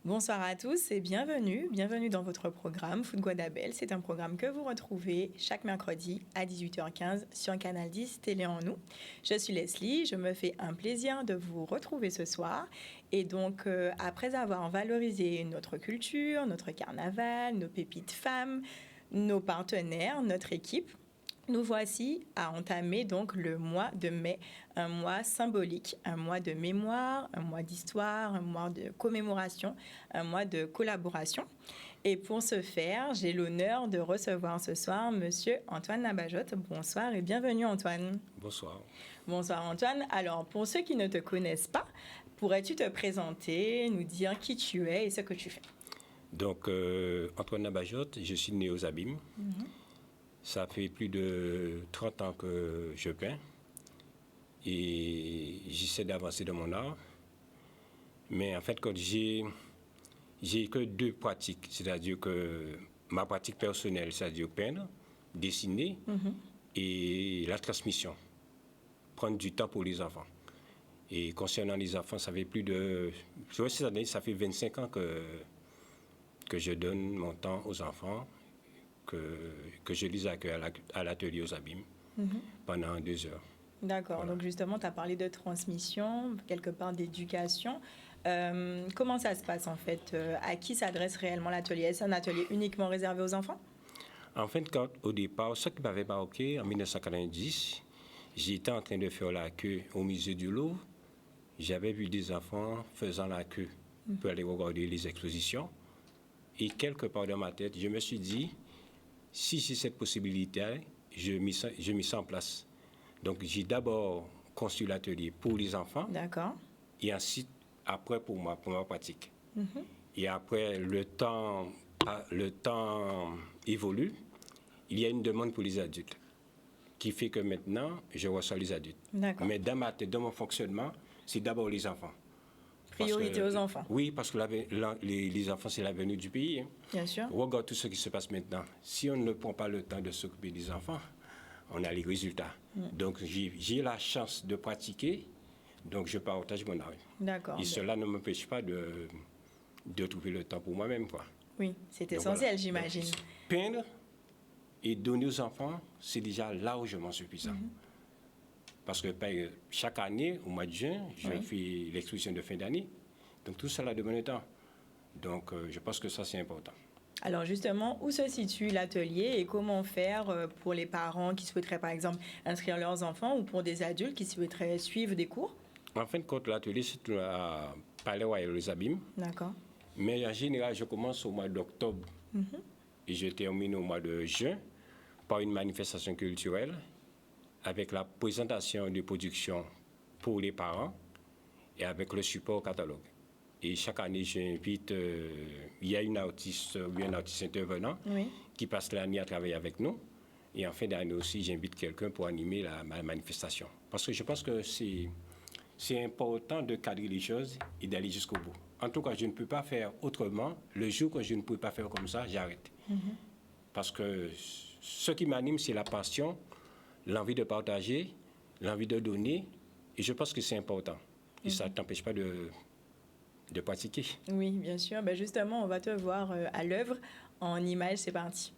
Bonsoir à tous et bienvenue dans votre programme Food Guadabel. C'est un programme que vous retrouvez chaque mercredi à 18h15 sur Canal 10 Télé en nous. Je suis Leslie, je me fais un plaisir de vous retrouver ce soir. Et donc, après avoir valorisé notre culture, notre carnaval, nos pépites femmes, nos partenaires, notre équipe, nous voici à entamer donc le mois de mai, un mois symbolique, un mois de mémoire, un mois d'histoire, un mois de commémoration, un mois de collaboration. Et pour ce faire, j'ai l'honneur de recevoir ce soir Monsieur Antoine Nabajotte. Bonsoir et bienvenue Antoine. Bonsoir. Bonsoir Antoine. Alors, pour ceux qui ne te connaissent pas, pourrais-tu te présenter, nous dire qui tu es et ce que tu fais? Donc, Antoine Nabajotte, je suis né aux Abîmes. Ça fait plus de 30 ans que je peins et j'essaie d'avancer dans mon art. Mais en fait, quand j'ai que deux pratiques, c'est-à-dire que ma pratique personnelle, c'est-à-dire peindre, dessiner et la transmission, prendre du temps pour les enfants. Et concernant les enfants, ça fait plus de... Cette année, ça fait 25 ans que je donne mon temps aux enfants, que je les accueille à l'atelier aux Abîmes pendant 2 heures. D'accord. Voilà. Donc justement, tu as parlé de transmission, quelque part d'éducation. Comment ça se passe en fait? À qui s'adresse réellement l'atelier? Est-ce un atelier uniquement réservé aux enfants? En fait, au départ, ce qui m'avait marqué en 1990, j'étais en train de faire la queue au musée du Louvre. J'avais vu des enfants faisant la queue pour aller regarder les expositions. Et quelque part dans ma tête, je me suis dit, si j'ai cette possibilité, je mets ça en place. Donc, j'ai d'abord construit l'atelier pour les enfants. D'accord. Et ensuite, après, pour ma pratique. Et après, le temps évolue. Il y a une demande pour les adultes qui fait que maintenant, je reçois les adultes. D'accord. Mais dans ma tête, dans mon fonctionnement, c'est d'abord les enfants. Priorité aux enfants. Oui, parce que les enfants, c'est l'avenir du pays. Bien sûr. Regarde tout ce qui se passe maintenant. Si on ne prend pas le temps de s'occuper des enfants, on a les résultats. Donc, j'ai la chance de pratiquer, donc je partage mon art. D'accord. Et cela ne m'empêche pas de trouver le temps pour moi-même, quoi. Oui, c'est essentiel, voilà. J'imagine. Peindre et donner aux enfants, c'est déjà largement suffisant. Parce que chaque année, au mois de juin, je fais l'exposition de fin d'année. Donc tout cela demande du temps. Donc je pense que ça, c'est important. Alors justement, où se situe l'atelier et comment faire pour les parents qui souhaiteraient, par exemple, inscrire leurs enfants ou pour des adultes qui souhaiteraient suivre des cours? En fin de compte, l'atelier, c'est à Palais Royal aux Abîmes. D'accord. Mais en général, je commence au mois d'octobre et je termine au mois de juin par une manifestation culturelle avec la présentation de productions pour les parents et avec le support au catalogue. Et chaque année, j'invite, il y a une artiste ou un artiste intervenant qui passe l'année à travailler avec nous. Et en fin d'année aussi, j'invite quelqu'un pour animer la manifestation. Parce que je pense que c'est important de cadrer les choses et d'aller jusqu'au bout. En tout cas, je ne peux pas faire autrement. Le jour que je ne peux pas faire comme ça, j'arrête. Parce que ce qui m'anime, c'est la passion, l'envie de partager, l'envie de donner, et je pense que c'est important. Et ça ne t'empêche pas de pratiquer. Oui, bien sûr. Ben justement, on va te voir à l'œuvre en images. C'est parti.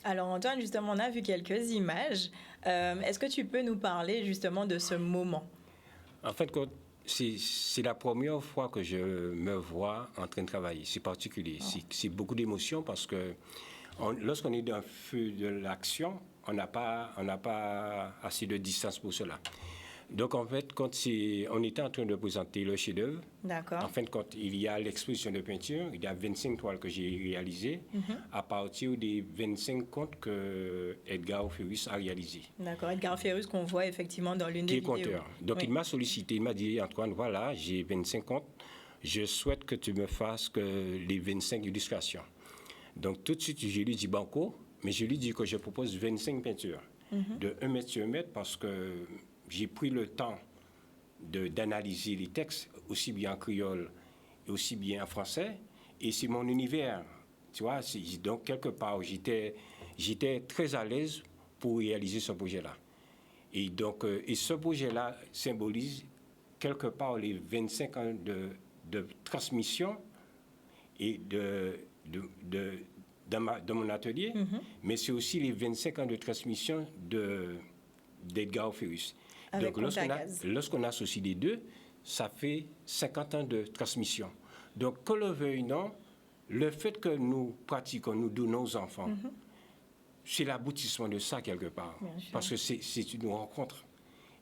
Alors Antoine, justement, on a vu quelques images. Est-ce que tu peux nous parler justement de ce moment? En fait, c'est la première fois que je me vois en train de travailler. C'est particulier. C'est beaucoup d'émotions parce que lorsqu'on est dans le feu de l'action, on n'a pas assez de distance pour cela. Donc, en fait, on était en train de présenter le chef-d'œuvre. D'accord. En fin de compte, il y a l'exposition de peinture. Il y a 25 toiles que j'ai réalisées à partir des 25 contes que Edgar Ferrus a réalisés. D'accord. Edgar Ferrus qu'on voit effectivement dans l'une des vidéos. Qui est conteur. Donc, il m'a sollicité. Il m'a dit, Antoine, voilà, j'ai 25 contes. Je souhaite que tu me fasses les 25 illustrations. Donc, tout de suite, je lui dis banco, mais je lui dis que je propose 25 peintures de 1 mètre sur 1 mètre parce que j'ai pris le temps d'analyser les textes, aussi bien en créole et aussi bien en français. Et c'est mon univers, tu vois. Donc, quelque part, j'étais très à l'aise pour réaliser ce projet-là. Et donc, ce projet-là symbolise quelque part les 25 ans de transmission et dans mon atelier, mais c'est aussi les 25 ans de transmission d'Edgar Ferrus. Avec donc, lorsqu'on associe les deux, ça fait 50 ans de transmission. Donc, que le veuille ou non, le fait que nous pratiquons, nous donnons aux enfants, c'est l'aboutissement de ça quelque part. Parce que c'est une rencontre.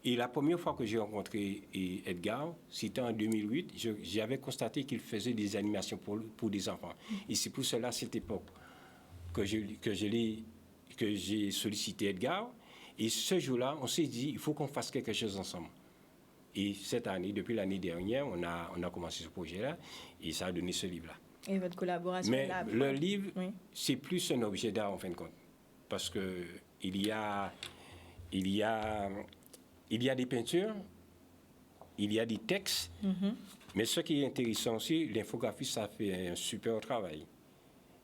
Et la première fois que j'ai rencontré Edgar, c'était en 2008. J'avais constaté qu'il faisait des animations pour des enfants. Et c'est pour cela, à cette époque, que j'ai sollicité Edgar. Et ce jour-là, on s'est dit, il faut qu'on fasse quelque chose ensemble. Et cette année, depuis l'année dernière, on a commencé ce projet-là et ça a donné ce livre-là. Et votre collaboration Mais là, le livre, c'est plus un objet d'art en fin de compte. Parce qu'il y a des peintures, il y a des textes, mais ce qui est intéressant aussi, l'infographie, ça fait un super travail.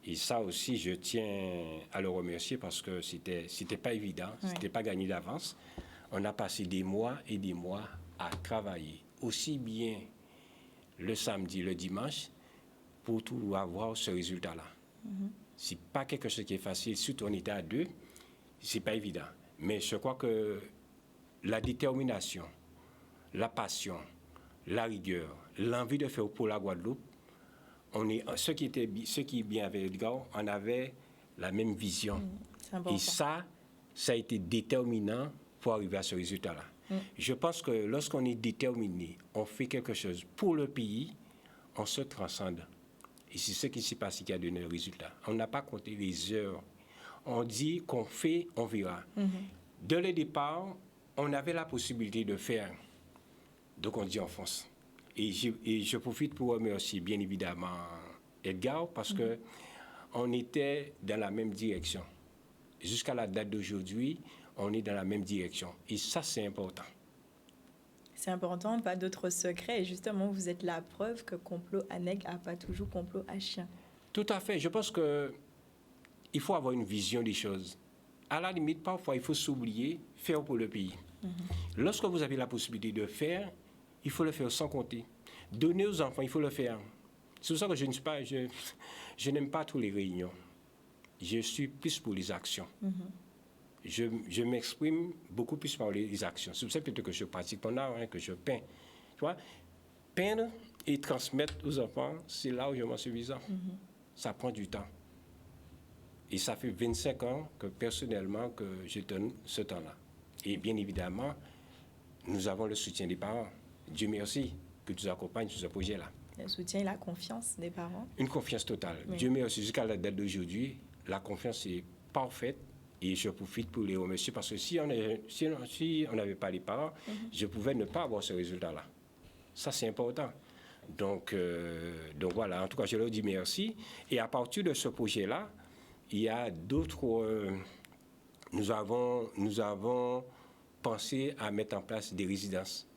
Et ça aussi, je tiens à le remercier parce que c'était pas évident, c'était pas gagné d'avance. On a passé des mois et des mois à travailler, aussi bien le samedi, le dimanche, pour tout avoir ce résultat-là. C'est pas quelque chose qui est facile, surtout on était à deux, c'est pas évident. Mais je crois que la détermination, la passion, la rigueur, l'envie de faire pour la Guadeloupe, ce qui est bien avec Edgar, on avait la même vision. Et ça a été déterminant pour arriver à ce résultat-là. Je pense que lorsqu'on est déterminé, on fait quelque chose pour le pays, on se transcende. Et c'est ce qui s'est passé qui a donné le résultat. On n'a pas compté les heures. On dit qu'on fait, on verra. Dès le départ, on avait la possibilité de faire. Donc on dit on fonce. Et je profite pour remercier bien évidemment Edgar parce que on était dans la même direction. Jusqu'à la date d'aujourd'hui, on est dans la même direction. Et ça, c'est important. C'est important, pas d'autres secrets. Et justement, vous êtes la preuve que complot à nègre n'a pas toujours complot à chien. Tout à fait. Je pense qu'il faut avoir une vision des choses. À la limite, parfois, il faut s'oublier, faire pour le pays. Lorsque vous avez la possibilité de faire, il faut le faire sans compter. Donner aux enfants, il faut le faire. C'est pour ça que je n'aime pas tous les réunions. Je suis plus pour les actions. Je m'exprime beaucoup plus par les actions. C'est pour ça peut-être que je pratique mon art, que je peins. Tu vois, peindre et transmettre aux enfants, c'est largement suffisant. Ça prend du temps. Et ça fait 25 ans que personnellement que je donne ce temps-là. Et bien évidemment, nous avons le soutien des parents. Dieu merci que tu nous accompagnes sur ce projet-là. Le soutien et la confiance des parents. Une confiance totale. Dieu merci, jusqu'à la date d'aujourd'hui, la confiance est parfaite. Et je profite pour les remercier parce que si on n'avait pas les parents, je pouvais ne pas avoir ce résultat-là. Ça, c'est important. Donc voilà, en tout cas, je leur dis merci. Et à partir de ce projet-là, il y a d'autres... nous avons pensé à mettre en place des résidences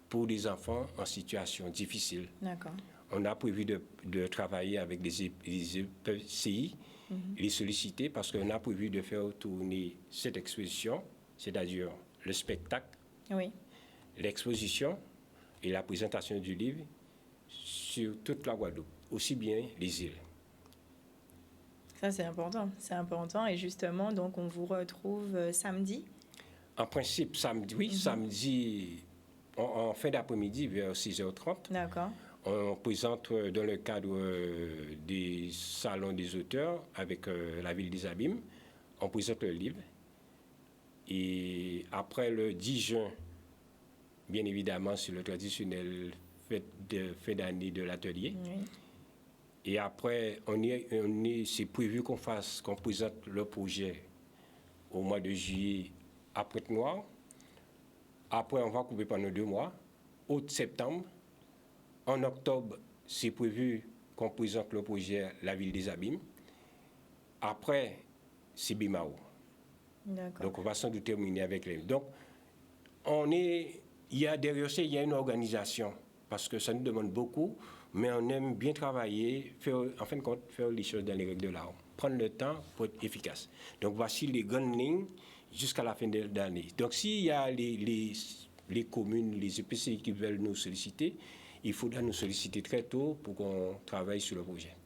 pour des enfants en situation difficile. D'accord. On a prévu de travailler avec les EPCI, les solliciter parce qu'on a prévu de faire tourner cette exposition, c'est-à-dire le spectacle, l'exposition et la présentation du livre sur toute la Guadeloupe, aussi bien les îles. Ça, c'est important. C'est important. Et justement, donc, on vous retrouve samedi. En principe, samedi, oui, samedi, en fin d'après-midi, vers 6h30. D'accord. On présente dans le cadre des salons des auteurs avec la ville des Abîmes. On présente le livre. Et après le 10 juin, bien évidemment, c'est le traditionnel fête d'année de l'atelier. Oui. Et après, c'est prévu qu'on présente le projet au mois de juillet à Pointe-Noire. Après, on va couper pendant 2 mois. Août-septembre. En octobre, c'est prévu qu'on présente le projet La Ville des Abîmes. Après, c'est Bimao. Donc, on va sans doute terminer avec les... Donc, derrière ça, il y a une organisation, parce que ça nous demande beaucoup, mais on aime bien travailler, en fin de compte, faire les choses dans les règles de l'art. Prendre le temps pour être efficace. Donc, voici les grandes lignes jusqu'à la fin de l'année. Donc, s'il y a les communes, les EPCI qui veulent nous solliciter, il faudra nous solliciter très tôt pour qu'on travaille sur le projet.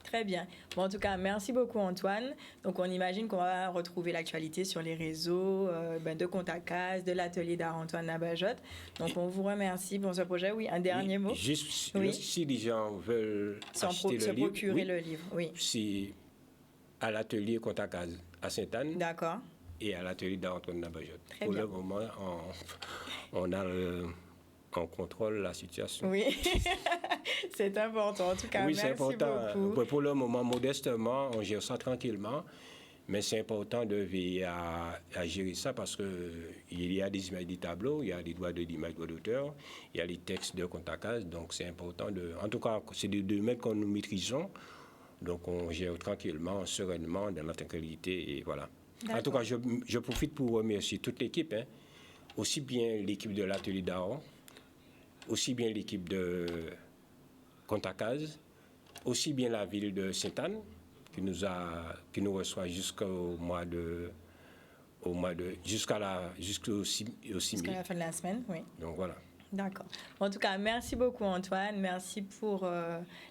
Très bien. Bon, en tout cas, merci beaucoup Antoine. Donc, on imagine qu'on va retrouver l'actualité sur les réseaux de Contacase, de l'atelier d'art Antoine Nabajot. Donc, on vous remercie pour ce projet. Oui, un dernier mot. Juste si les gens veulent procurer le livre, oui. C'est à l'atelier Contacase à Sainte-Anne. D'accord. Et à l'atelier d'art Antoine Nabajot. Très bien. Le moment, on contrôle la situation. Oui, c'est important. En tout cas, oui, merci c'est important. beaucoup. Pour le moment, modestement, on gère ça tranquillement. Mais c'est important de veiller à gérer ça parce qu'il y a des images des tableaux, il y a des droits d'image d'auteur, il y a les textes de Contacase. Donc, c'est important En tout cas, c'est des domaines que nous maîtrisons. Donc, on gère tranquillement, sereinement, dans notre tranquillité. Et voilà. En tout cas, je profite pour remercier toute l'équipe, aussi bien l'équipe de l'atelier d'art, aussi bien l'équipe de Contacase, aussi bien la ville de Sainte-Anne, qui nous reçoit jusqu'au jusqu'à la fin de la semaine, oui. Donc voilà. D'accord. En tout cas, merci beaucoup Antoine, merci pour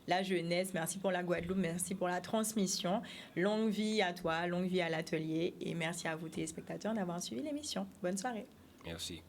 la jeunesse, merci pour la Guadeloupe, merci pour la transmission. Longue vie à toi, longue vie à l'atelier et merci à vous téléspectateurs d'avoir suivi l'émission. Bonne soirée. Merci.